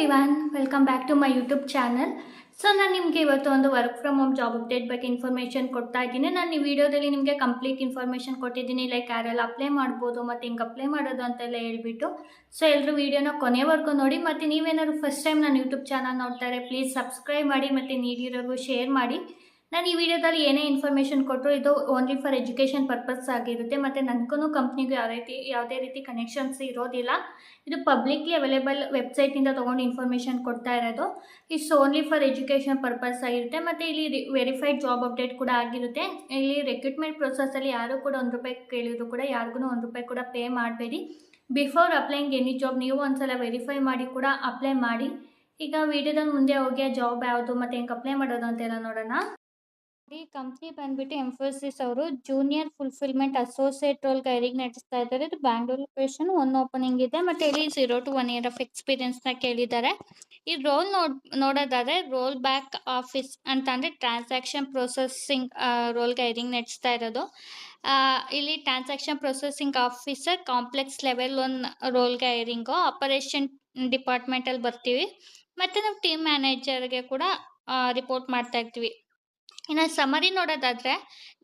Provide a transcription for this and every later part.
Everyone, welcome back to my YouTube channel. So ನಾನು ನಿಮಗೆ ಇವತ್ತು ಒಂದು work from home job update ಬಗ್ಗೆ ಇನ್ಫಾರ್ಮೇಷನ್ ಕೊಡ್ತಾ ಇದ್ದೀನಿ. ನಾನು ಈ ವಿಡಿಯೋದಲ್ಲಿ ನಿಮಗೆ ಕಂಪ್ಲೀಟ್ ಇನ್ಫಾರ್ಮೇಷನ್ ಕೊಟ್ಟಿದ್ದೀನಿ, ಲೈಕ್ ಯಾರೆಲ್ಲ ಅಪ್ಲೈ ಮಾಡ್ಬೋದು ಮತ್ತು ಹಿಂಗೆ ಅಪ್ಲೈ ಮಾಡೋದು ಅಂತೆಲ್ಲ ಹೇಳ್ಬಿಟ್ಟು. ಸೊ ಎಲ್ಲರೂ ವಿಡಿಯೋನ ಕೊನೆವರೆಗೂ ನೋಡಿ. ಮತ್ತು ನೀವೇನಾದ್ರು ಫಸ್ಟ್ ಟೈಮ್ ನಾನು ಯೂಟ್ಯೂಬ್ ಚಾನಲ್ ನೋಡ್ತಾರೆ, ಪ್ಲೀಸ್ ಸಬ್ಸ್ಕ್ರೈಬ್ ಮಾಡಿ ಮತ್ತು ನೀಡಿರೋರು ಶೇರ್ ಮಾಡಿ. ನಾನು ಈ ವಿಡಿಯೋದಲ್ಲಿ ಏನೇ ಇನ್ಫಾರ್ಮೇಷನ್ ಕೊಟ್ಟರು ಇದು ಓನ್ಲಿ ಫಾರ್ ಎಜುಕೇಷನ್ ಪರ್ಪಸ್ ಆಗಿರುತ್ತೆ. ಮತ್ತು ನನಗೂ ಕಂಪ್ನಿಗೂ ಯಾವುದೇ ರೀತಿ ಕನೆಕ್ಷನ್ಸ್ ಇರೋದಿಲ್ಲ. ಇದು ಪಬ್ಲಿಕ್ಲಿ ಅವೈಲೇಬಲ್ ವೆಬ್ಸೈಟಿಂದ ತೊಗೊಂಡು ಇನ್ಫಾರ್ಮೇಷನ್ ಕೊಡ್ತಾ ಇರೋದು. It's only for education purpose ಆಗಿರುತ್ತೆ. ಮತ್ತು ಇಲ್ಲಿ ವೆರಿಫೈಡ್ ಜಾಬ್ ಅಪ್ಡೇಟ್ ಕೂಡ ಆಗಿರುತ್ತೆ. ಇಲ್ಲಿ ರೆಕ್ರೂಟ್ಮೆಂಟ್ ಪ್ರೊಸೆಸಲ್ಲಿ ಯಾರು ಕೂಡ ₹1 ಕೇಳಿದ್ರು ಕೂಡ ಯಾರಿಗೂ ₹1 ಕೂಡ ಪೇ ಮಾಡಬೇಡಿ. ಬಿಫೋರ್ ಅಪ್ಲೈಯಿಂಗ್ ಎನಿ ಜಾಬ್ ನೀವು ಒಂದ್ಸಲ ವೆರಿಫೈ ಮಾಡಿ ಕೂಡ ಅಪ್ಲೈ ಮಾಡಿ. ಈಗ ವಿಡಿಯೋದಲ್ಲಿ ಮುಂದೆ ಹೋಗಿ ಆ ಜಾಬ್ ಯಾವುದು ಮತ್ತು ಹೆಂಗೆ ಅಪ್ಲೈ ಮಾಡೋದು ಅಂತೆಲ್ಲ ನೋಡೋಣ. ಈ ಕಂಪ್ನಿ ಬಂದ್ಬಿಟ್ಟು ಎಂಫೋಸಿಸ್ ಅವರು junior fulfilment associate role hiring ನಡೆಸ್ತಾ ಇದ್ದಾರೆ. ಇದು ಬ್ಯಾಂಗ್ಳೂರ್ ಲೊಕೇಶನ್, ಒಂದು ಓಪನಿಂಗ್ ಇದೆ. ಮತ್ತೆ ಇಲ್ಲಿ 0 to 1 year ಆಫ್ ಎಕ್ಸ್ಪೀರಿಯನ್ಸ್ ನ ಕೇಳಿದ್ದಾರೆ. ಈ ರೋಲ್ ನೋಡೋದಾದ್ರೆ ರೋಲ್ ಬ್ಯಾಕ್ ಆಫೀಸ್ ಅಂತ ಅಂದ್ರೆ ಟ್ರಾನ್ಸಾಕ್ಷನ್ ಪ್ರೊಸೆಸಿಂಗ್ ರೋಲ್ ಹೈರಿಂಗ್ ನಡೆಸ್ತಾ ಇರೋದು. ಇಲ್ಲಿ transaction processing officer, complex level 1 role hiring operation department ಅಲ್ಲಿ ಬರ್ತೀವಿ. ಮತ್ತೆ ನಾವು ಟೀಮ್ ಮ್ಯಾನೇಜರ್ಗೆ ಕೂಡ ರಿಪೋರ್ಟ್ ಮಾಡ್ತಾ ಇರ್ತೀವಿ. ಇನ್ನು ಸಮರಿ ನೋಡೋದಾದ್ರೆ,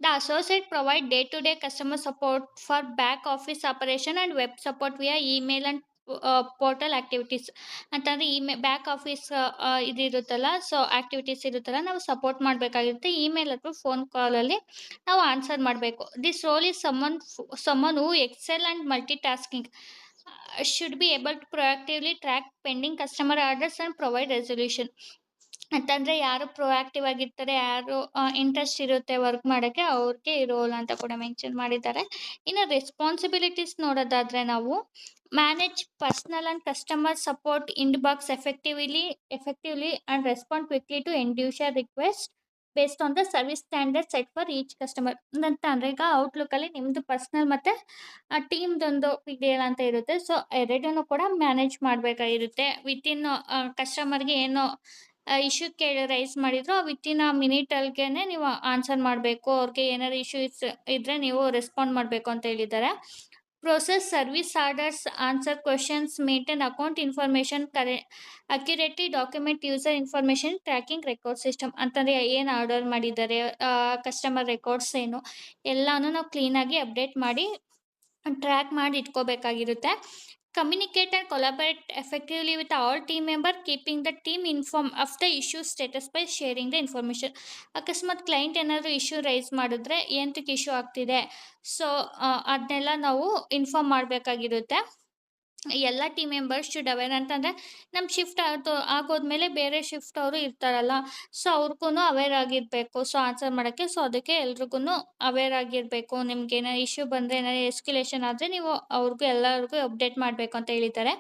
the associate provide day to day customer support for back office operation and web support via email and portal activities ಅಂತಂದ್ರೆ ಬ್ಯಾಕ್ ಆಫೀಸ್ ಇದಿರುತ್ತಲ್ಲ, ಸೊ ಆಕ್ಟಿವಿಟೀಸ್ ಇರುತ್ತಲ್ಲ, ನಾವು ಸಪೋರ್ಟ್ ಮಾಡಬೇಕಾಗಿರುತ್ತೆ. ಇಮೇಲ್ ಅಥವಾ ಫೋನ್ ಕಾಲಲ್ಲಿ ನಾವು ಆನ್ಸರ್ ಮಾಡಬೇಕು. This role is someone who excel and multitasking should be able to proactively track pending customer orders and provide resolution ಅಂತಂದ್ರೆ ಯಾರು ಪ್ರೊಆಕ್ಟಿವ್ ಆಗಿರ್ತಾರೆ, ಯಾರು ಇಂಟ್ರೆಸ್ಟ್ ಇರುತ್ತೆ ವರ್ಕ್ ಮಾಡೋಕ್ಕೆ, ಅವ್ರಿಗೆ ಈ ರೋಲ್ ಅಂತ ಕೂಡ ಮೆನ್ಷನ್ ಮಾಡಿದ್ದಾರೆ. ಇನ್ನು ರೆಸ್ಪಾನ್ಸಿಬಿಲಿಟೀಸ್ ನೋಡೋದಾದ್ರೆ ನಾವು manage personal and customer support inbox effectively and respond quickly to end user request based on the service standard set for each customer ಅಂತ ಅಂದ್ರೆ, ಈಗ ಔಟ್ಲುಕ್ ಅಲ್ಲಿ ನಿಮ್ದು ಪರ್ಸನಲ್ ಮತ್ತೆ ಟೀಮ್ದೊಂದು PDL ಅಂತ ಇರುತ್ತೆ. ಸೊ ಎರಡನ್ನೂ ಕೂಡ ಮ್ಯಾನೇಜ್ ಮಾಡಬೇಕಾಗಿರುತ್ತೆ. ವಿತಿನ್ ಕಸ್ಟಮರ್ಗೆ ಏನು ಇಶ್ಯೂ ರೈಸ್ ಮಾಡಿದ್ರು ವಿತಿನ್ ಮಿನಿಟಲ್ಗೆನೆ ನೀವು ಆನ್ಸರ್ ಮಾಡಬೇಕು. ಅವ್ರಿಗೆ ಏನಾದ್ರು ಇಶ್ಯೂಸ್ ಇದ್ರೆ ನೀವು ರೆಸ್ಪಾಂಡ್ ಮಾಡಬೇಕು ಅಂತ ಹೇಳಿದ್ದಾರೆ. Process service orders, answer questions, maintain account information, accurately document user information, tracking record system ಅಂತಂದ್ರೆ ಏನು ಆರ್ಡರ್ ಮಾಡಿದ್ದಾರೆ, ಕಸ್ಟಮರ್ ರೆಕಾರ್ಡ್ಸ್ ಏನು, ಎಲ್ಲಾನು ನಾವು ಕ್ಲೀನಾಗಿ ಅಪ್ಡೇಟ್ ಮಾಡಿ ಟ್ರ್ಯಾಕ್ ಮಾಡಿ ಇಟ್ಕೋಬೇಕಾಗಿರುತ್ತೆ. Communicate and collaborate effectively with all team members, keeping the team informed of the issue status by sharing the information. ಅಕಸ್ಮಾತ್ ಕ್ಲೈಂಟ್ ಏನಾದರೂ ಇಶ್ಯೂ ರೈಸ್ ಮಾಡಿದ್ರೆ ಎಂತಕ್ಕೆ ಇಶ್ಯೂ ಆಗ್ತಿದೆ, ಸೊ ಅದನ್ನೆಲ್ಲ ನಾವು ಇನ್ಫಾರ್ಮ್ ಮಾಡಬೇಕಾಗಿರುತ್ತೆ. ಎಲ್ಲ ಟೀಮ್ ಮೆಂಬರ್ಸ್ ಶುಡ್ ಅವೇರ್ ಅಂತಂದರೆ ನಮ್ಮ ಶಿಫ್ಟ್ ಆಗೋದ್ಮೇಲೆ ಬೇರೆ ಶಿಫ್ಟ್ ಅವರು ಇರ್ತಾರಲ್ಲ, ಸೊ ಅವ್ರಿಗೂ ಅವೇರ್ ಆಗಿರಬೇಕು, ಸೊ ಆನ್ಸರ್ ಮಾಡೋಕ್ಕೆ. ಸೊ ಅದಕ್ಕೆ ಎಲ್ರಿಗೂ ಅವೇರ್ ಆಗಿರಬೇಕು. ನಿಮ್ಗೆ ಏನಾದ್ರು ಇಶ್ಯೂ ಬಂದರೆ, ಏನಾದ್ರು ಎಸ್ಕ್ಯುಲೇಷನ್ ಆದರೆ ನೀವು ಅವ್ರಿಗೂ ಎಲ್ಲರಿಗೂ ಅಪ್ಡೇಟ್ ಮಾಡಬೇಕು ಅಂತ ಹೇಳಿದ್ದಾರೆ.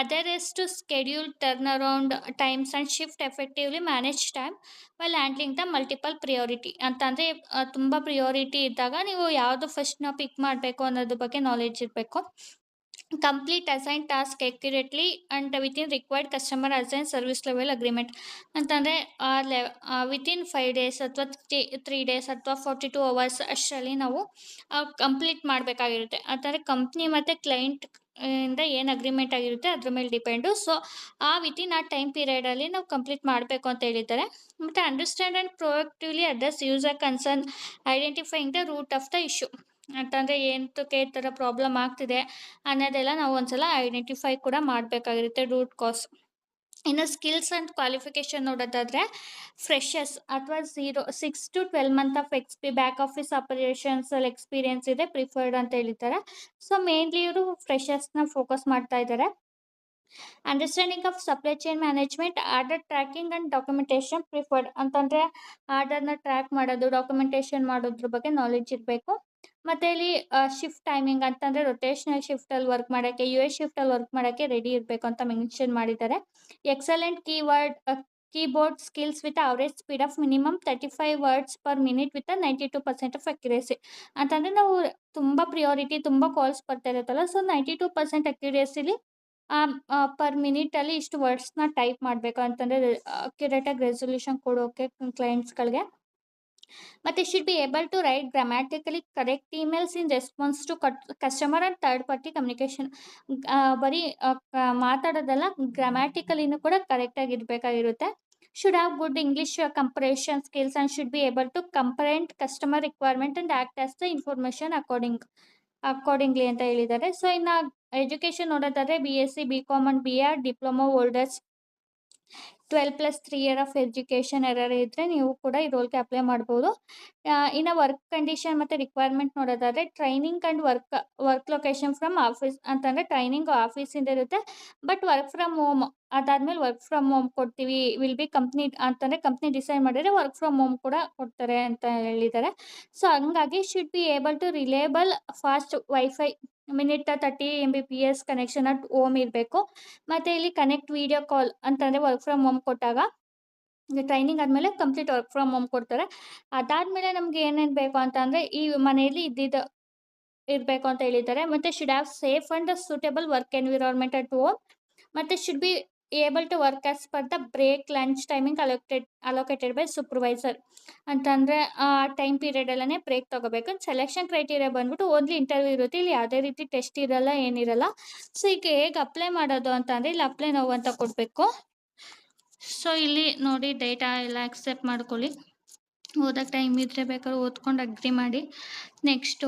Other is to schedule turn around times and shift effectively manage time while handling the multiple priority ಅಂತಂದರೆ, ತುಂಬ ಪ್ರಿಯಾರಿಟಿ ಇದ್ದಾಗ ನೀವು ಯಾವುದು ಫಸ್ಟ್ನ ಪಿಕ್ ಮಾಡಬೇಕು ಅನ್ನೋದ್ರ ಬಗ್ಗೆ ನಾಲೆಡ್ಜ್ ಇರಬೇಕು. Complete assign task accurately and within required customer assign service level agreement ಅಂತಂದರೆ ವಿತಿನ್ 5 days ಅಥವಾ 3 days ಅಥವಾ 42 hours ಅಷ್ಟರಲ್ಲಿ ನಾವು ಕಂಪ್ಲೀಟ್ ಮಾಡಬೇಕಾಗಿರುತ್ತೆ. ಅಂತಂದರೆ ಕಂಪ್ನಿ ಮತ್ತು ಕ್ಲೈಂಟ್ ಇಂದ ಏನು ಅಗ್ರಿಮೆಂಟ್ ಆಗಿರುತ್ತೆ ಅದ್ರ ಮೇಲೆ ಡಿಪೆಂಡು. ಸೊ ವಿತಿನ್ ಆ ಟೈಮ್ ಪೀರಿಯಡಲ್ಲಿ ನಾವು ಕಂಪ್ಲೀಟ್ ಮಾಡಬೇಕು ಅಂತ ಹೇಳಿದ್ದಾರೆ. ಮತ್ತು understand and proactively address user concern, identifying the root of the issue ಅಂತಂದರೆ ಎಂತಕ್ಕೆ ಈ ಥರ ಪ್ರಾಬ್ಲಮ್ ಆಗ್ತಿದೆ ಅನ್ನೋದೆಲ್ಲ ನಾವು ಒಂದ್ಸಲ ಐಡೆಂಟಿಫೈ ಕೂಡ ಮಾಡಬೇಕಾಗಿರುತ್ತೆ, ರೂಟ್ ಕಾಸ್. ಇನ್ನು ಸ್ಕಿಲ್ಸ್ ಆ್ಯಂಡ್ ಕ್ವಾಲಿಫಿಕೇಷನ್ ನೋಡೋದಾದರೆ, ಫ್ರೆಶರ್ಸ್ ಅಥವಾ 6 to 12 month of back office ಆಪರೇಷನ್ಸಲ್ಲಿ ಎಕ್ಸ್ಪೀರಿಯನ್ಸ್ ಇದೆ ಪ್ರಿಫರ್ಡ್ ಅಂತ ಹೇಳಿದ್ದಾರೆ. ಸೊ ಮೇನ್ಲಿ ಇವರು ಫ್ರೆಶರ್ಸ್ನ ಫೋಕಸ್ ಮಾಡ್ತಾ ಇದ್ದಾರೆ. Understanding of supply chain management, order tracking and documentation preferred ಅಂತಂದರೆ ಆರ್ಡರ್ನ ಟ್ರ್ಯಾಕ್ ಮಾಡೋದು, ಡಾಕ್ಯುಮೆಂಟೇಷನ್ ಮಾಡೋದ್ರ ಬಗ್ಗೆ ನಾಲೆಡ್ಜ್ ಇರಬೇಕು. ಮತ್ತು ಇಲ್ಲಿ ಶಿಫ್ಟ್ ಟೈಮಿಂಗ್ ಅಂತಂದರೆ ರೊಟೇಷನಲ್ ಶಿಫ್ಟಲ್ಲಿ ವರ್ಕ್ ಮಾಡೋಕ್ಕೆ, US ಶಿಫ್ಟಲ್ಲಿ ವರ್ಕ್ ಮಾಡೋಕ್ಕೆ ರೆಡಿ ಇರಬೇಕು ಅಂತ ಮೆನ್ಷನ್ ಮಾಡಿದ್ದಾರೆ. Excellent keyboard skills with average speed of minimum 35 words per minute with 92% of accuracy ಅಂತಂದರೆ, ನಾವು ತುಂಬ ಪ್ರಿಯಾರಿಟಿ, ತುಂಬ ಕಾಲ್ಸ್ ಬರ್ತಾ ಇರುತ್ತಲ್ಲ, ಸೊ 92% ಅಕ್ಯುರೇಸಿಲಿ ಪರ್ ಮಿನಿಟಲ್ಲಿ ಇಷ್ಟು ವರ್ಡ್ಸ್ನ ಟೈಪ್ ಮಾಡಬೇಕು ಅಂತಂದರೆ ಅಕ್ಯುರೇಟಾಗಿ ರೆಸೊಲ್ಯೂಷನ್ ಕೊಡೋಕ್ಕೆ ಕ್ಲೈಂಟ್ಸ್ಗಳಿಗೆ. ಮತ್ತು should be able to write grammatically correct emails in response to customer and third party communication. ಬರೀ ಮಾತಾಡೋದಲ್ಲ, ಗ್ರಾಮ್ಯಾಟಿಕಲಿನೂ ಕೂಡ ಕರೆಕ್ಟಾಗಿರಬೇಕಾಗಿರುತ್ತೆ. Should have good English communication skills and should be able to comprehend customer requirement and act as the information accordingly ಅಂತ ಹೇಳಿದ್ದಾರೆ. So ಇನ್ನು education ನೋಡೋದಾದ್ರೆ BSc BCom and BA diploma holders 12+3 year of education ಯಾರು ಇದ್ದರೆ ನೀವು ಕೂಡ ಈ ರೋಲ್ಗೆ ಅಪ್ಲೈ ಮಾಡ್ಬೋದು. ಇನ್ನು ವರ್ಕ್ ಕಂಡೀಷನ್ ಮತ್ತು ರಿಕ್ವೈರ್ಮೆಂಟ್ ನೋಡೋದಾದರೆ training and work location from office ಅಂತಂದರೆ ಟ್ರೈನಿಂಗ್ ಆಫೀಸಿಂದ ಇರುತ್ತೆ. ಬಟ್ ವರ್ಕ್ ಫ್ರಮ್ ಹೋಮ್ ಅದಾದಮೇಲೆ ವರ್ಕ್ ಫ್ರಮ್ ಹೋಮ್ ಕೊಡ್ತೀವಿ, ವಿಲ್ ಬಿ ಕಂಪ್ನಿ ಅಂತಂದರೆ ಕಂಪ್ನಿ ಡಿಸೈಡ್ ಮಾಡಿದರೆ ವರ್ಕ್ ಫ್ರಮ್ ಹೋಮ್ ಕೂಡ ಕೊಡ್ತಾರೆ ಅಂತ ಹೇಳಿದ್ದಾರೆ. ಸೊ ಹಂಗಾಗಿ should be able to reliable fast WiFi minute 30 Mbps connection at home ಇರಬೇಕು. ಮತ್ತು ಇಲ್ಲಿ ಕನೆಕ್ಟ್ ವಿಡಿಯೋ ಕಾಲ್ ಅಂತಂದರೆ ವರ್ಕ್ ಫ್ರಮ್ ಹೋಮ್ ಕೊಟ್ಟಾಗ ಟ್ರೈನಿಂಗ್ ಆದಮೇಲೆ ಕಂಪ್ಲೀಟ್ ವರ್ಕ್ ಫ್ರಮ್ ಹೋಮ್ ಕೊಡ್ತಾರೆ. ಅದಾದಮೇಲೆ ನಮ್ಗೆ ಏನೇನು ಬೇಕು ಅಂತಂದರೆ ಈ ಮನೆಯಲ್ಲಿ ಇದ್ದಿದ್ದು ಇರಬೇಕು ಅಂತ ಹೇಳಿದ್ದಾರೆ. ಮತ್ತು should have safe and suitable work environment at home. ಮತ್ತು should be able to work as per the break lunch timing allocated by supervisor ಅಂತಂದರೆ ಆ ಟೈಮ್ ಪೀರಿಯಡಲ್ಲೇ ಬ್ರೇಕ್ ತೊಗೋಬೇಕು. ಸೆಲೆಕ್ಷನ್ ಕ್ರೈಟೀರಿಯಾ ಬಂದ್ಬಿಟ್ಟು ಓನ್ಲಿ ಇಂಟರ್ವ್ಯೂ ಇರುತ್ತೆ, ಇಲ್ಲಿ ಯಾವುದೇ ರೀತಿ ಟೆಸ್ಟ್ ಇರಲ್ಲ, ಏನಿರಲ್ಲ. ಸೊ ಈಗ ಹೇಗೆ ಅಪ್ಲೈ ಮಾಡೋದು ಅಂತಂದರೆ ಇಲ್ಲಿ ಅಪ್ಲೈ ನಾವು ಅಂತ ಕೊಡಬೇಕು. ಸೊ ಇಲ್ಲಿ ನೋಡಿ ಡೇಟಾ ಎಲ್ಲ ಅಕ್ಸೆಪ್ಟ್ ಮಾಡ್ಕೊಳ್ಳಿ. ಓದೋಕ್ಕೆ ಟೈಮ್ ಇದ್ದರೆ ಬೇಕಾದ್ರೆ ಓದ್ಕೊಂಡು ಅಗ್ರಿ ಮಾಡಿ. ನೆಕ್ಸ್ಟು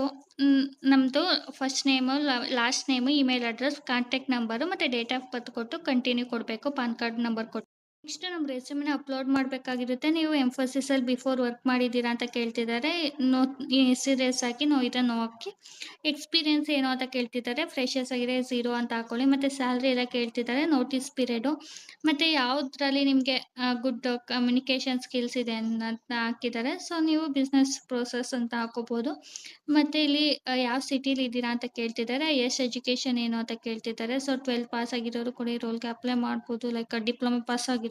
ನಮ್ಮದು first name, last name, email address, contact number ಮತ್ತು ಡೇಟ್ ಆಫ್ ಬರ್ತ್ ಕೊಟ್ಟು ಕಂಟಿನ್ಯೂ ಕೊಡಬೇಕು. ಪಾನ್ ಕಾರ್ಡ್ ನಂಬರ್ ಕೊಟ್ಟು ನೆಕ್ಸ್ಟ್ ನಮ್ಮ ರೆಸ್ಯೂಮ್ನ ಅಪ್ಲೋಡ್ ಮಾಡಬೇಕಾಗಿರುತ್ತೆ. ನೀವು ಎಂಫೋಸಿಸಲ್ಲಿ ಬಿಫೋರ್ ವರ್ಕ್ ಮಾಡಿದ್ದೀರಾ ಅಂತ ಕೇಳ್ತಿದ್ದಾರೆ. ನೋ ಸೀರಿಯಸ್ ಆಗಿ ನೋ ಇದ್ರೆ ನೋ ಹಾಕಿ. ಎಕ್ಸ್ಪೀರಿಯನ್ಸ್ ಏನು ಅಂತ ಕೇಳ್ತಿದ್ದಾರೆ. ಫ್ರೆಶರ್ಸ್ ಆಗಿದ್ರೆ 0 ಅಂತ ಹಾಕೊಳ್ಳಿ. ಮತ್ತು ಸ್ಯಾಲ್ರಿ ಎಲ್ಲ ಕೇಳ್ತಿದ್ದಾರೆ. ನೋಟಿಸ್ ಪೀರಿಯಡು ಮತ್ತು ಯಾವುದ್ರಲ್ಲಿ ನಿಮಗೆ ಗುಡ್ ಕಮ್ಯುನಿಕೇಷನ್ ಸ್ಕಿಲ್ಸ್ ಇದೆ ಅಂತ ಹಾಕಿದ್ದಾರೆ. ಸೊ ನೀವು ಬಿಸ್ನೆಸ್ ಪ್ರೋಸೆಸ್ ಅಂತ ಹಾಕೋಬೋದು. ಮತ್ತು ಇಲ್ಲಿ ಯಾವ ಸಿಟಿಲಿ ಇದ್ದೀರಾ ಅಂತ ಕೇಳ್ತಿದ್ದಾರೆ. ಎಜುಕೇಷನ್ ಏನು ಅಂತ ಕೇಳ್ತಿದ್ದಾರೆ. ಸೊ 12 ಪಾಸ್ ಆಗಿರೋರು ಕೂಡ ಈ ರೋಲ್ಗೆ ಅಪ್ಲೈ ಮಾಡ್ಬೋದು, ಲೈಕ್ ಡಿಪ್ಲೊಮಾ ಪಾಸ್ ಆಗಿರೋರು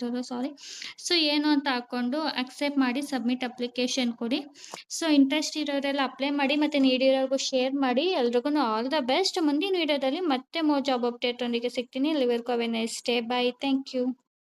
ಸೊ ಏನು ಅಂತ ಹಾಕ್ಕೊಂಡು ಅಕ್ಸೆಪ್ಟ್ ಮಾಡಿ ಸಬ್ಮಿಟ್ ಅಪ್ಲಿಕೇಶನ್ ಕೊಡಿ. ಸೊ ಇಂಟ್ರೆಸ್ಟ್ ಇರೋರೆಲ್ಲ ಅಪ್ಲೈ ಮಾಡಿ ಮತ್ತು ನೀಡಿರೋರ್ಗೂ ಶೇರ್ ಮಾಡಿ. ಎಲ್ರಿಗೂ ಆಲ್ ದ ಬೆಸ್ಟ್. ಮುಂದಿನ ವೀಡಿಯೋದಲ್ಲಿ ಮತ್ತೆ ಜಾಬ್ ಅಪ್ಡೇಟ್ ಒಂದಿಗೆ ಸಿಗ್ತೀನಿ. ಅಲ್ಲಿವರೆಗೂ have a nice day. Bye. Thank you.